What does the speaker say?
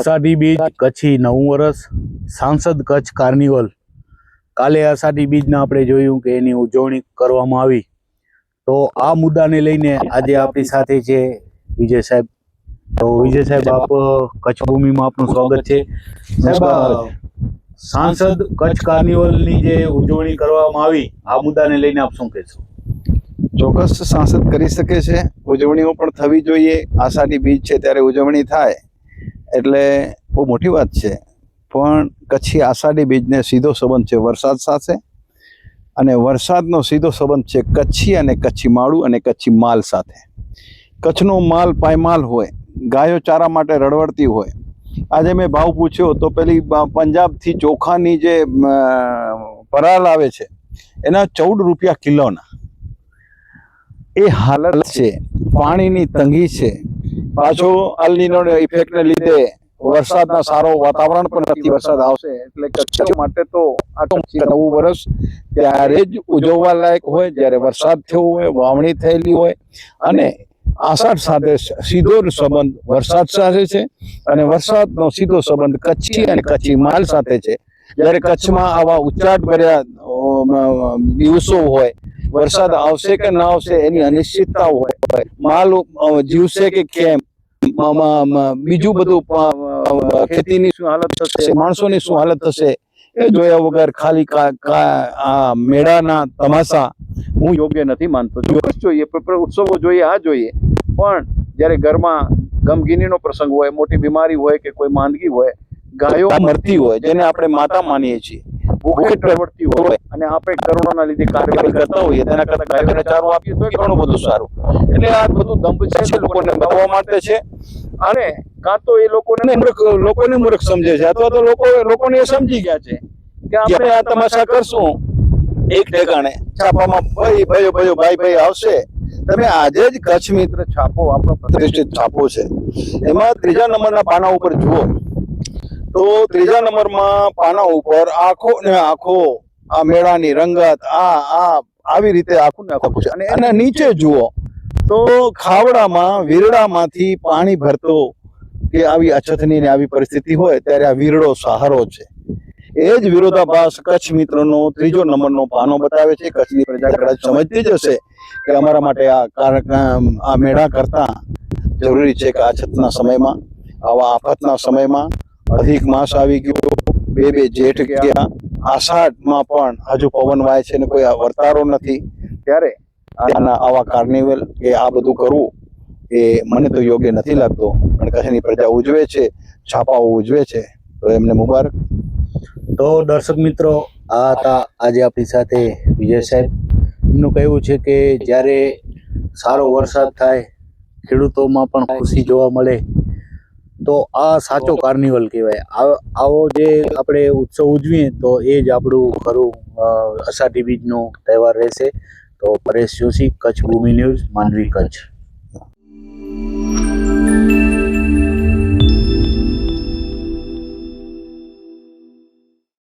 અષાઢી બીજ કચ્છી નવું વર્ષ સાંસદ કચ્છ કાર્નિવલ કાલે અષાઢી બીજના આપણે જોયું કે એની ઉજવણી કરવામાં આવી। તો આ મુદ્દાને લઈને આજે આપણી સાથે છે વિજય સાહેબ। તો વિજય સાહેબ, આપ કચ્છ ભૂમિમાં આપનું સ્વાગત છે। સાહેબ, સાંસદ કચ્છ કાર્નિવલની જે ઉજવણી કરવામાં આવી આ મુદ્દાને લઈને આપ શું કહેશો? ચોક્કસ સાંસદ કરી શકે છે, ઉજવણીઓ પણ થવી જોઈએ। આષાઢી બીજ છે ત્યારે ઉજવણી થાય એટલે બહુ મોટી વાત છે, પણ કચ્છી આષાઢી બીજને સીધો સંબંધ છે વરસાદ સાથે, અને વરસાદનો સીધો સંબંધ છે કચ્છી અને કચ્છી માળું અને કચ્છી માલ સાથે। કચ્છનો માલ પાયમાલ હોય, ગાયો ચારા માટે રડવડતી હોય। આજે મેં ભાવ પૂછ્યો તો પેલી પંજાબથી ચોખાની જે પરાલ આવે છે એના 14 રૂપિયા કિલોના। એ હાલત છે, પાણીની તંગી છે, પાછો અલ નીનો ઇફેક્ટને લીધે વરસાદના સારો વાતાવરણ પણ નથી। વરસાદ આવશે એટલે કચ્છ માટે તો આ કચ્છી નવું વર્ષ ત્યારે જ ઉજવવા લાયક હોય જ્યારે વરસાદ થયો હોય, વાવણી થયેલી હોય, અને આષાઢ સાથે સીધો સંબંધ વરસાદ સાથે છે, અને વરસાદનો સીધો સંબંધ કચ્છી અને કચ્છી માલ સાથે છે। જ્યારે કચ્છમાં આવા ઉચ્ચાટ ભર્યા દિવસો હોય, વરસાદ આવશે કે ના આવશે એની અનિશ્ચિતતા હોય, માલ જીવશે કે કેમ, બીજું બધું ખેતીની શું હાલત થશે, માણસોની શું હાલત થશે, એ જોયા વગર ખાલી આ મેળાના તમાશા હું યોગ્ય નથી માનતો। ચોક્કસ જોઈએ, ઉત્સવો જોઈએ, આ જોઈએ, પણ જ્યારે ઘરમાં ગમગીનીનો પ્રસંગ હોય, મોટી બીમારી હોય કે કોઈ માંદગી હોય, ગાયો મરતી હોય જેને આપણે માતા માનીએ છીએ, ભૂખે પ્રવર્તી હોય, અને આપણે કરોડોના લીધે કાર્યવાહી કરતા હોઈએ, તેના કરતા ગાયોને ચારો આપીએ તો ઘણું બધું સારું। એટલે આ બધું દંભ છે, લોકોને દબાવવા માટે છે, અને કાં તો એ લોકોને મૂર્ખ સમજે છે, અથવા તો લોકોને એ સમજી ગયા છે કે આપણે આ તમાશા કરશું એક ઠેકાણે છાપામાં ભાઈ આવશે। તમે આજે જ કચ્છ મિત્ર છાપો, આપણો પ્રતિષ્ઠિત છાપો છે, એમાં 3જા નંબરના પાના ઉપર જુઓ તો 3જા નંબરમાં પાના ઉપર આખો ને આખો આ મેળાની રંગત આવી રીતે આખું ને આખું છે, અને એના નીચે જુઓ તો ખાવડામાં વીરડામાંથી પાણી ભરતો કે આવી અછતની ને આવી પરિસ્થિતિ હોય ત્યારે આ વીરડો સહારો છે। એ જ વિરોધાભાસ કચ્છ મિત્રનો 3જો નંબરનો પાનો બતાવે છે। કચ્છની પ્રજા કદાચ સમજતી જ હશે કે અમારા માટે આ મેળા કરતા જરૂરી છે કે અછતના સમયમાં, આવા આફતના સમયમાં અધિક માસ આવી ગયો, બે જેઠ ગયા, આષાઢમાં પણ હજુ પવન વાય છે ને કોઈ વર્તારો નથી, ત્યારે આવા કાર્નિવલ કે આ બધું કરવું એ મને તો યોગ્ય નથી લાગતો। પણ કચ્છની પ્રજા ઉજવે છે, છાપાઓ ઉજવે છે, તો એમને મુબારક। તો દર્શક મિત્રો, આ હતા આજે આપણી સાથે વિજય સાહેબ। એમનું કહેવું છે કે જ્યારે સારો વરસાદ થાય, ખેડૂતોમાં પણ ખુશી જોવા મળે, તો આ સાચો કાર્નિવલ કહેવાય। આવો જે આપણે ઉત્સવ ઉજવીએ તો એ જ આપણું ખરું અષાઢી બીજનો તહેવાર રહેશે। તો પરેશ જોશી, કચ્છ ભૂમિ ન્યૂઝ, માંડવી, કચ્છ।